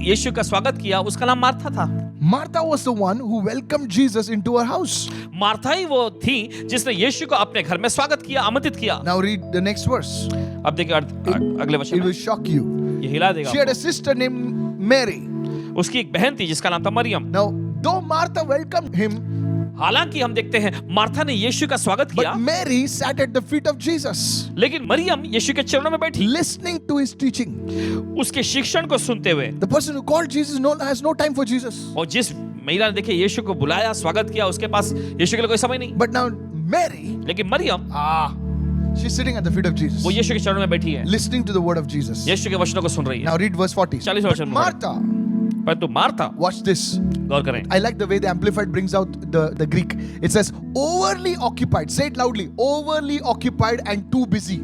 यीशु का स्वागत किया उसका नाम मार्था था। Martha was the one who welcomed Jesus into her house. Martha ही वो थी जिसने यीशु को अपने घर में स्वागत किया, आमंत्रित किया। Now read the next verse. अब देखिए अगले वचन It में will shock you. ये हिला देगा She had a आपको। sister named Mary. उसकी एक बहन थी जिसका नाम था Maryam. Now, though Martha welcomed him, हालांकि हम देखते हैं मार्था ने यीशु का स्वागत किया, but Mary sat at the feet of Jesus, लेकिन मरियम यीशु के चरणों में बैठी, listening to his teaching. उसके शिक्षण को सुनते हुए। The person who called Jesus has no time for Jesus. और जिस महिला ने देखिए यीशु को बुलाया, स्वागत किया, उसके पास यीशु के लिए कोई समय नहीं। But now Mary, लेकिन Maryam she's sitting at the feet of Jesus, वो यीशु के चरणों में बैठी है, listening to the word of Jesus. यीशु के वचनों को सुन रही है। Now read verse 40. 40 But वचन में Martha, परंतु मार्था, watch this. गौर करें, I like the way the Amplified brings out the Greek. It says overly occupied. Say it loudly. Overly occupied and too busy.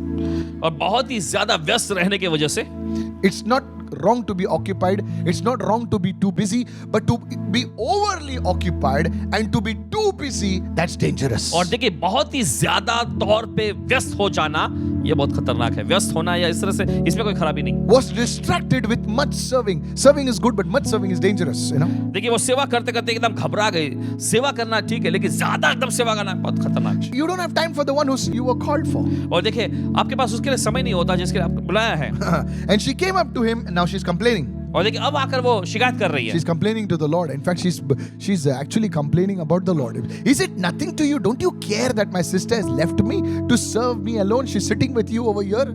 और बहुत ही ज्यादा व्यस्त रहने की वजह से It's not wrong to be occupied. It's not wrong to be too busy. But to be overly occupied and to be too busy, that's dangerous. और देखिए बहुत ही ज्यादा तौर पे व्यस्त हो जाना ये बहुत खतरनाक है। व्यस्त होना या इस तरह से इसमें कोई खराबी नहीं। Was distracted with much serving. Serving is good, but much serving is dangerous. You know. देखिए वो सेवा करते करते एकदम घबरा गई। सेवा करना ठीक है लेकिन ज्यादा एकदम सेवा करना बहुत खतरनाक है। You don't have time for the one you were called for. और देखिए आपके पास उसके लिए समय नहीं होता जिसके लिए आपको बुलाया है। And she came up to him, and now she's complaining. और देखिए अब आकर वो शिकायत कर रही है। She's complaining to the Lord. In fact, she's actually complaining about the Lord. Is it nothing to you? Don't you care that my sister has left me to serve me alone? She's sitting with you over here.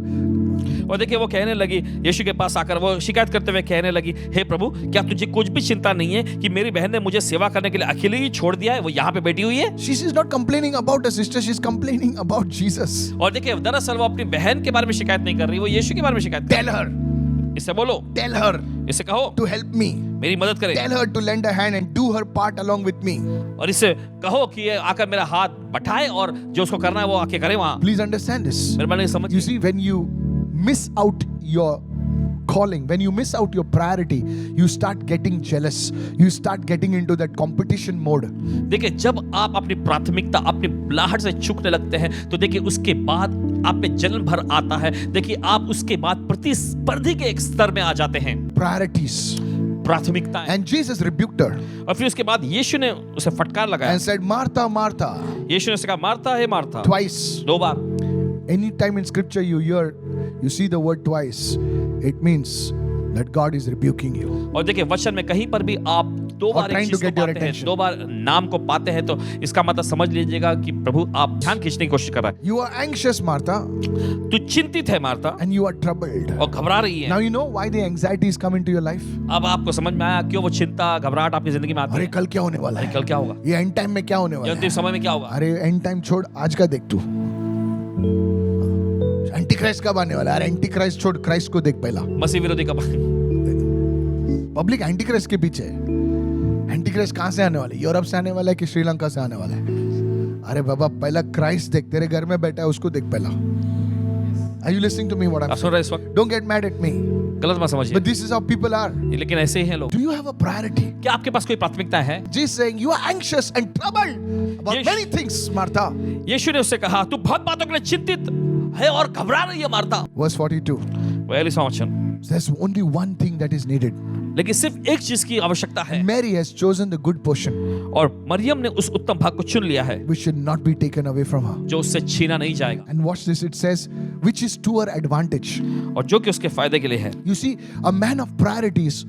और देखिए वो कहने लगी, यीशु के पास आकर वो शिकायत करते हुए कहने लगी, हे प्रभु क्या तुझे कुछ भी चिंता नहीं है कि मेरी बहन ने मुझे सेवा करने के लिए अकेले ही छोड़ दिया है, वो यहाँ पे बैठी हुई है। She's not complaining about her sister. She's complaining about Jesus. और देखिए दरअसल वो अपनी बहन के बारे में शिकायत नहीं कर रही, वो यीशु के बारे में शिकायत कर Tell her. रही। इससे बोलो, Tell her. इसे कहो to help me. मेरी मदद करे Tell her to lend a hand and do her part along with me. और इसे कहो कि ये आकर मेरा हाथ बटाए और जो उसको करना है वो आके करे वहां। Please understand this. मेरे मन में समझ You see, when you miss out your calling, when you miss out your priority, you start getting jealous. You start getting into that competition mode. देखिए जब आप अपनी प्राथमिकता अपनी बुलाहट से चूकने लगते हैं तो देखिए उसके बाद आप में जलन भर आता है। देखिए आप उसके बाद प्रतिस्पर्धी के एक स्तर में आ जाते हैं। Priorities. प्राथमिकताएं। And Jesus rebuked her और फिर उसके बाद यीशु ने उसे फटकार लगाया। and said, Martha, Martha. यीशु ने उसे कहा मार्था है Martha. Twice. 2 bar. Anytime in scripture you see the word twice, it means that God is rebuking you. और देखिए वचन में कहीं पर भी आप 2 बार एक चीज को पाते हैं, 2 बार नाम को पाते हैं तो इसका मतलब समझ लीजिएगा कि प्रभु आप ध्यान खींचने की कोशिश कर रहा है। You are anxious, Martha, तू चिंतित है Martha and you are troubled. और घबरा रही है। Now you know why the anxieties come into your life. अब आपको समझ में आया क्यों वो चिंता घबराहट आपकी जिंदगी में आती अरे है। कल क्या होने वाला अरे है? कल क्या होगा? ये एंड टाइम में क्या होने वाला ये है? अंतिम समय में क्या होगा? अरे एंड टाइम छोड़, आज का देख तू। एंटी क्राइस्ट कब आने वाला है? अरे एंटी क्राइस्ट छोड़, क्राइस्ट को देख पहला। मसीह विरोधी कब? पब्लिक एंटी क्राइस्ट के पीछे है। एंटी क्राइस्ट कहां से आने वाला है? यूरोप से आने वाला है कि श्रीलंका से आने वाला है? अरे बाबा पहला क्राइस्ट देख, तेरे घर में बैठा है उसको देख पहला। Are you listening to me what I'm आप सुन रहे हैं इस वक्त? saying? Don't get mad at me. गलत मत समझिए। But this is how people are. लेकिन ऐसे ही हैं लोग। Do you have a priority? क्या आपके पास कोई प्राथमिकता है? Jesus saying you are anxious and troubled about Yes. many things, Martha. यीशु ने उससे कहा तू बहुत बातों के लिए चिंतित है और घबरा रही है मार्था। Verse 42. 42वां वचन। There's only one thing that is needed. लेकिन सिर्फ एक चीज की आवश्यकता है Mary has chosen the good portion, और मरियम ने उस उत्तम भाग को चुन लिया है which should not be taken away from her. जो उससे छीना नहीं जाएगा And watch this, it says, which is to her advantage. और जो कि उसके फायदे के लिए है। You see, a man of priorities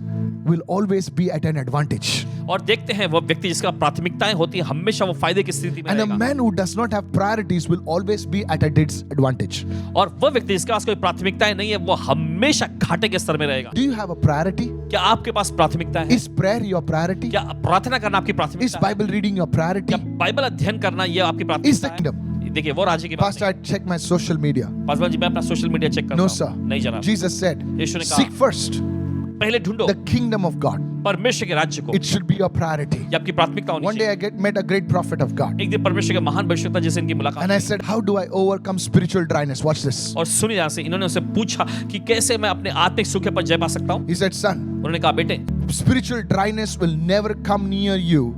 will always be at an advantage. और देखते हैं वो व्यक्ति जिसका प्राथमिकताएं होती है हमेशा वो फायदे की स्थिति में And a रहेगा man who does not have priorities will always be at a disadvantage. और वो व्यक्ति जिसके पास कोई प्राथमिकताएं नहीं है वो हमेशा घाटे के स्तर में रहेगा। Do you have a priority? क्या आपके पास प्राथमिकता है? Is prayer your priority? क्या प्रार्थना करना आपकी Is प्राथमिकता है? Bible reading your priority? क्या बाइबल अध्ययन करना ये आपकी Is the प्राथमिकता kingdom? है? देखिए वो राज्य की बात Pastor, I check my social media. नहीं। पासवान जी मैं अपना सोशल मीडिया चेक करता No, हूं। sir. नहीं जनाब। Jesus said, यीशु ने कहा seek first पहले ढूंढो the kingdom of God. परमेश्वर के राज्य को। It should be your priority. ये आपकी प्राथमिकता होनी One day चाहिए। I met a great prophet of God. एक दिन परमेश्वर के महान भविष्यवक्ता जिससे इनकी मुलाकात And I हुई। said, how do I overcome spiritual dryness? Watch this. और सुनिए यहाँ से इन्होंने उससे पूछा कि कैसे मैं अपने आत्मिक सूखे पर जय पा सकता हूँ। He said, son, उन्होंने कहा बेटे spiritual dryness will never come near you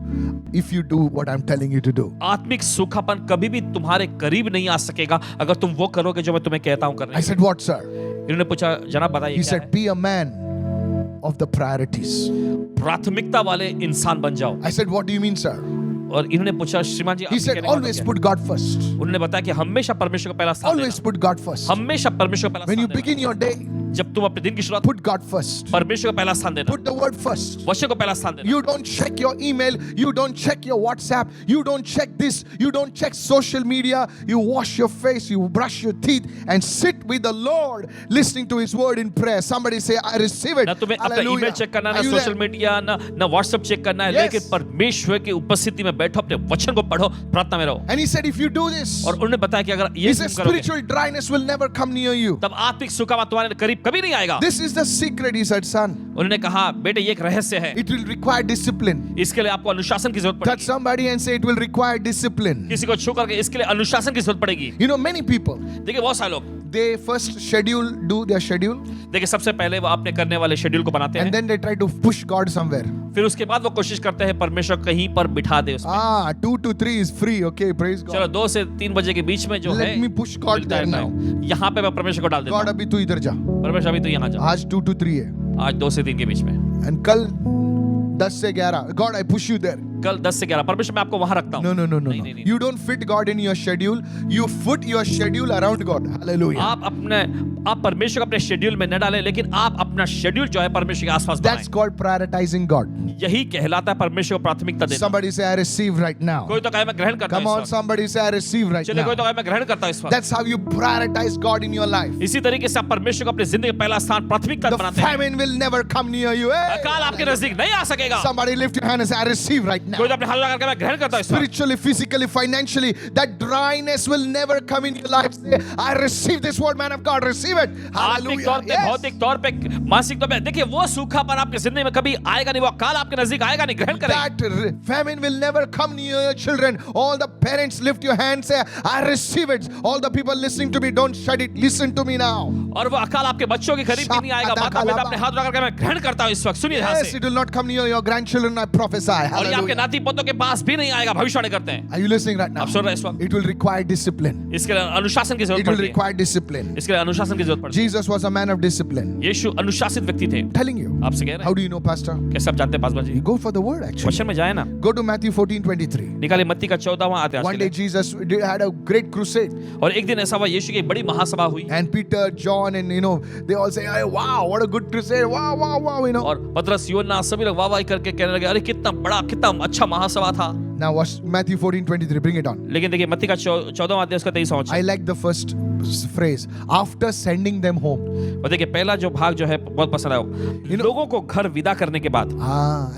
if you do what I'm telling you to do. आत्मिक सूखापन कभी भी तुम्हारे करीब नहीं आ सकेगा अगर तुम वो करोगे जो मैं तुम्हें कहता हूँ I करने। said, what, sir? इन्होंने पूछा जनाब बताइए He क्या said, है? be a man of the priorities. प्राथमिकता वाले इंसान बन जाओ। I said, what do you mean, sir? और इन्होंने पूछा श्रीमान जी He आपके said, कहने का मतलब always क्या है? put God first. उन्होंने बताया कि हमेशा परमेश्वर को पहला स्थान Always देना। put God first. हमेशा परमेश्वर को पहला When you स्थान begin देना। your day, जब तुम अपने दिन की शुरुआत put God first. परमेश्वर को पहला स्थान देना। Put the word first. वचन को पहला स्थान देना। You don't check your email. You don't check your WhatsApp. You don't check this. You don't check social media. You wash your face. You brush your teeth and sit with the Lord listening to His word in prayer. Somebody say, I receive it. ना तुम्हें अपना Hallelujah. Email check करना, ना Are you social there? Media, ना WhatsApp check करना है, Yes. लेकिन परमेश्वर की उपस्थिति में बैठो, अपने वचन को पढ़ो, प्रार्थना में रहो। And He said, if you do this, और उन्होंने बताया कि अगर He ये said, तुम करोगे, spiritual dryness will never come near you. तब आत्मिक सूखापन तुम्हारे करीब कभी नहीं आएगा। This is the secret, He said, son. उन्होंने कहा बेटे ये एक रहस्य है, It will require discipline. इसके लिए आपको अनुशासन की जरूरत Touch पड़ेगी। somebody and say, it will require discipline. किसी को छू करके इसके लिए अनुशासन की जरूरत पड़ेगी। You know, many people, देखिए बहुत सारे लोग, they first do their schedule, देखिए सबसे पहले वो अपने करने वाले शेड्यूल को बनाते and हैं, then they try to push God somewhere. फिर उसके बाद वो कोशिश करते हैं परमेश्वर कहीं पर बिठा दे उसमें। 2 to 3 is free. Okay, praise चलो God. 2 से 3 बजे के बीच में जो Let है me push God मिलता है there now. टाइम। यहाँ पे मैं परमेश्वर को डाल देता God, हूँ। अभी तू इधर जा. परमेश्वर अभी तो यहाँ जा। आज 2 to 3 है. आज 2 से 3 के बीच में, And कल 10 से 11. God, I push you there. कल 10 से 11 परमेश्वर मैं आपको वहां रखता हूँ। No. नहीं। You don't fit God in your schedule. You put your schedule around God. Hallelujah. आप परमेश्वर को अपने शेड्यूल में न डालें, लेकिन आप अपना शेड्यूल जो है परमेश्वर के आसपास That's बनाएं। called prioritizing God. यही कहलाता है परमेश्वर को प्राथमिकता देना। Somebody say, I receive right now. कोई तो कहे मैं ग्रहण करता Come हूँ on, इस वक्त। somebody say, I receive right चलिए कोई तो now. कहे मैं ग्रहण करता हूँ इस वक्त। That's how you prioritize God in your life. इसी तरीके से आप परमेश्वर को अपनी जिंदगी का पहला स्थान प्राथमिकता The बनाते हैं। famine will never come near you. Hey! अकाल आपके नजदीक नहीं आ सकेगा। Somebody lift your hand and say, I receive right now. कोई तो अपने हाथ उठा करके मैं ग्रहण करता हूं इस वक्त। Spiritually, physically, financially, that dryness will never come in your life. Say, I receive this word, man of God. Receive it. आत्मिक Hallelujah. तौर पे, Yes. भौतिक तौर पे, मानसिक तौर पे, देखिए वो सूखापन आपके जिंदगी में कभी आएगा नहीं, वो अकाल आपके नजदीक आएगा नहीं, ग्रहण करें। That famine will never come near your children. All the parents lift your hand, say, I receive it. All the people listening to me, don't shut it. Listen to me now. और वो अकाल आपके बच्चों के करीब भी नहीं आएगा। माता पिता अपने हाथ उठा करके मैं ग्रहण करता हूं इस वक्त। सुनिए ध्यान Yes, से। it will not come near your grandchildren. I prophesy. और ये आपके Hallelujah. नाती पोतों के पास भी नहीं आएगा, भविष्यवाणी करते हैं। Are you listening right now? आप सुन रहे हैं इस वक्त? It will require discipline. इसके लिए अनुशासन की जरूरत It will पड़ती है। require discipline. इसके लिए अनुशासन की जरूरत पड़ती है। Jesus was a man of discipline. यीशु अनुशासित व्यक्ति थे। Telling you. आपसे कह रहे How हैं। do you know, Pastor? कैसे आप जानते हैं Paswan ji? You go for the word actually. वचन में जाए ना। Go to Matthew 14:23. निकाले मत्ती का 14वां अध्याय। One day Jesus had a great crusade. और एक दिन ऐसा हुआ, यीशु की बड़ी महासभा हुई। And Peter, John, and they all say, "Hey, wow, what a good crusade. Wow, wow, wow, और पतरस, यूहन्ना सभी लोग वाह वाह करके कहने लगे, अरे कितना बड़ा, कितना अच्छा महासभा था। Now watch Matthew 14:23. Bring it on. लेकिन देखिए मत्ती का 14वां अध्याय उसका 23वां वचन। I like the first phrase. After sending them home. और देखिए पहला जो भाग जो है बहुत पसंद आया, लोगों को घर विदा करने के बाद।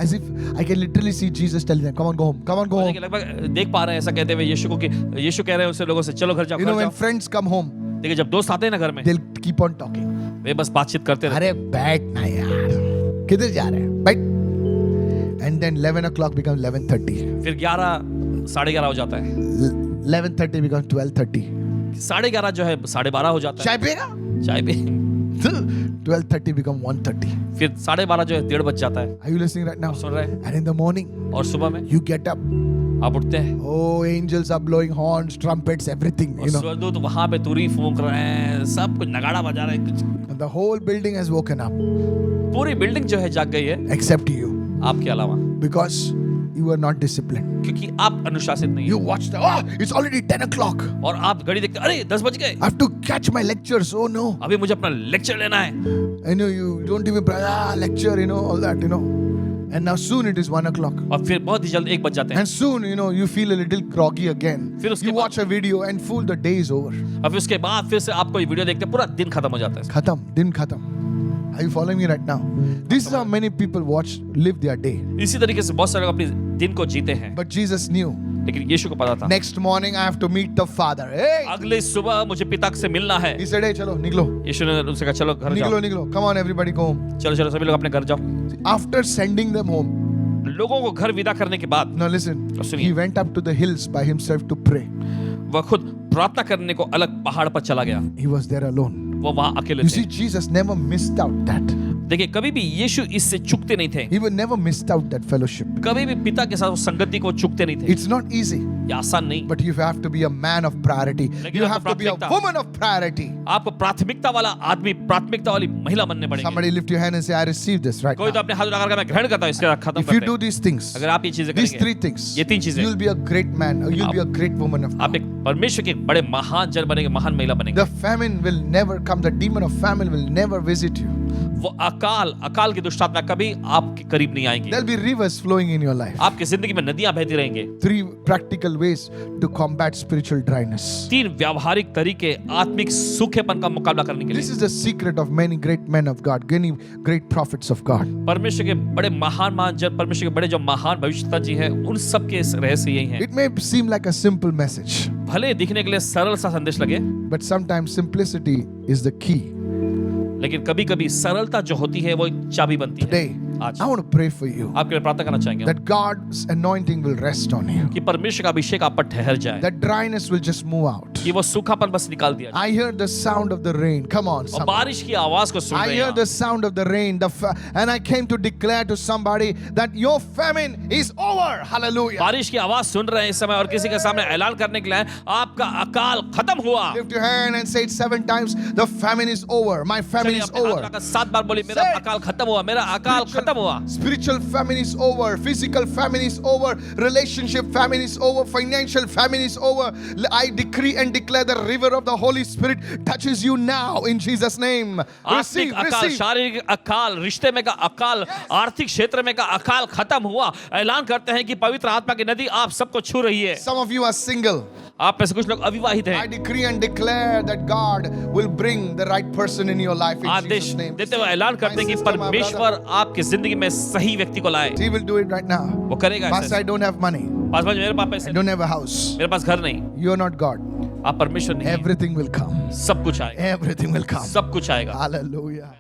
As if I can literally see Jesus telling them, "Come on, go home. Come on, go home." देखिए लगभग देख पा रहे हैं ऐसा कहते हुए यीशु को कि यीशु कह रहे हैं उससे लोगों से, चलो घर जाओ, घर When जाओ। friends come home, देखिए जब दोस्त आते हैं ना घर में, they'll keep on talking. वे बस बातचीत करते रहते अरे बैठ ना यार, किधर जा रहे हैं? बैठ. And then 11 o'clock becomes 11:30. हैं। फिर 11, 11:30 हो जाता है। 11:30 becomes 12:30. 11:30 जो है 12:30 हो जाता है। चाय पिएगा? चाय भी। 12:30 becomes 1:30. फिर 12:30 जो है 1:30 बज जाता है। Are you listening right now? सुन रहे हैं? And in the morning, और सुबह में you get up. आप उठते हैं। Oh, angels are blowing horns, trumpets, everything. और स्वर्गदूत वहां पे तुरी फूंक रहे हैं, सब कुछ नगाड़ा बजा रहे हैं, कुछ And the whole building has woken up, पूरी बिल्डिंग जो है जाग गई है, except you, आपके अलावा, because you were not disciplined. क्योंकि आप अनुशासित नहीं You हैं। watched. Oh, it's already 10 o'clock. और आप घड़ी देखते, अरे 10 बज गए, I have to catch my lectures. Oh no. अभी मुझे अपना लेक्चर लेना है। I know you don't even lecture, all that, And now soon it is 1 o'clock. और फिर बहुत ही जल्द 1 बज जाते हैं। And soon, you feel a little groggy again. फिर उसके You बाद- watch a video and fool, the day is over. और फिर उसके बाद फिर से आपको ये वीडियो देखते हैं, पूरा दिन खत्म हो जाता है। Khatam, din khatam. Are you following me right now? This is how many people live their day. इसी तरीके से बहुत सारे लोग अपने दिन को जीते हैं, But Jesus knew. लेकिन यीशु को पता था Next morning I have to meet the Father. Hey! अगली सुबह मुझे पिता से मिलना है। He said, hey, chalo, niklo. यीशु ने उनसे कहा, चलो घर जाओ, Niklo. Come on, everybody, go home. चलो चलो सभी लोग अपने घर जाओ। After sending them home, लोगों को घर विदा करने के बाद now listen, सुनिए। he went up to the hills by himself to pray. वह खुद प्रार्थना करने को अलग पहाड़ पर चला गया। He was there alone. वो वहां अकेले You थे। see, Jesus never missed out that. देखिए कभी भी यीशु इससे चूकते नहीं थे, He would never missed out that fellowship. कभी भी पिता के साथ उस संगति को चूकते नहीं थे। It's not easy, ये आसान नहीं, but you have to be a man of priority. लेकिन You आपको have to be a प्राथमिकता- woman of priority. आपको प्राथमिकता वाला आदमी, प्राथमिकता वाली महिला बनने पड़ेंगे। Somebody lift your hand and say, I receive this right कोई तो now. अपने हाथ उठा करके मैं ग्रहण करता हूँ, इसके खत्म If you करते do हैं। these things, अगर आप ये चीजें these करेंगे, 3 things, ये 3 चीजें, you'll be a great man or you'll be a great woman of आप God. एक परमेश्वर के बड़े महान जन बनेंगे, महान महिला बनेंगे। The famine will never come. The demon of famine will never visit you. वो अकाल की दुष्ट आत्मा कभी आपके करीब नहीं आएंगी। There'll be rivers flowing in your life. आपकी जिंदगी में नदियां बहती रहेंगी। 3 practical ways to combat spiritual dryness. 3 व्यावहारिक तरीके आत्मिक सूखेपन का मुकाबला करने के This लिए। is the secret of many great men of God, many great prophets of God. परमेश्वर के बड़े महान जन, परमेश्वर के बड़े जो महान भविष्यवक्ता जी हैं, उन सब के रहस्य यही हैं। It may seem like a simple message, भले दिखने के लिए सरल सा संदेश लगे, but sometimes simplicity is the key. लेकिन कभी-कभी सरलता जो होती है वो एक चाबी बनती है। Today, आज I want to pray for you आपके लिए प्रार्थना करना चाहेंगे that God's anointing will rest on you. कि परमेश्वर का अभिषेक आप पर ठहर जाए, That dryness will just move out. कि वो सूखापन बस निकाल दिया जाए। I hear the sound of the rain. Come on, और somebody. बारिश की आवाज को सुन I रहे hear हैं the sound of the rain. And I came to declare to somebody that your famine is over. Hallelujah. बारिश की आवाज सुन रहे हैं इस समय और किसी के सामने ऐलान करने के लिए आपका अकाल खत्म हुआ। Lift your hand and say it 7 times. The famine is over. My famine चलिए is अपने हाथ over. उठाकर 7 बार बोलिए, मेरा Say it. अकाल खत्म हुआ, मेरा अकाल खत्म हुआ। Spiritual famine is over. Physical famine is over. Relationship famine is over. Financial famine is over. I decree and declare the river of the Holy Spirit touches you now in Jesus' name. आत्मिक Receive, अकाल, receive. शारीरिक अकाल, रिश्ते में का अकाल, आर्थिक क्षेत्र में का अकाल खत्म हुआ। ऐलान करते हैं कि पवित्र आत्मा की नदी आप सबको छू रही है। Some of you are single. आप में से कुछ लोग अविवाहित I हैं, decree and declare that God will bring the right person in your life in Adesh Jesus' name. देते हुए ऐलान करते हैं कि sister, my परमेश्वर आपकी जिंदगी में सही व्यक्ति को लाए। He will do it right now. वो करेगा Pastor, ऐसा। I don't have money. पास मेरे पास पैसे I नहीं, don't have a house. मेरे पास घर नहीं। You're not God. आप परमेश्वर नहीं हैं। Everything will come. सब कुछ आएगा, Everything will come. सब कुछ आएगा। Hallelujah.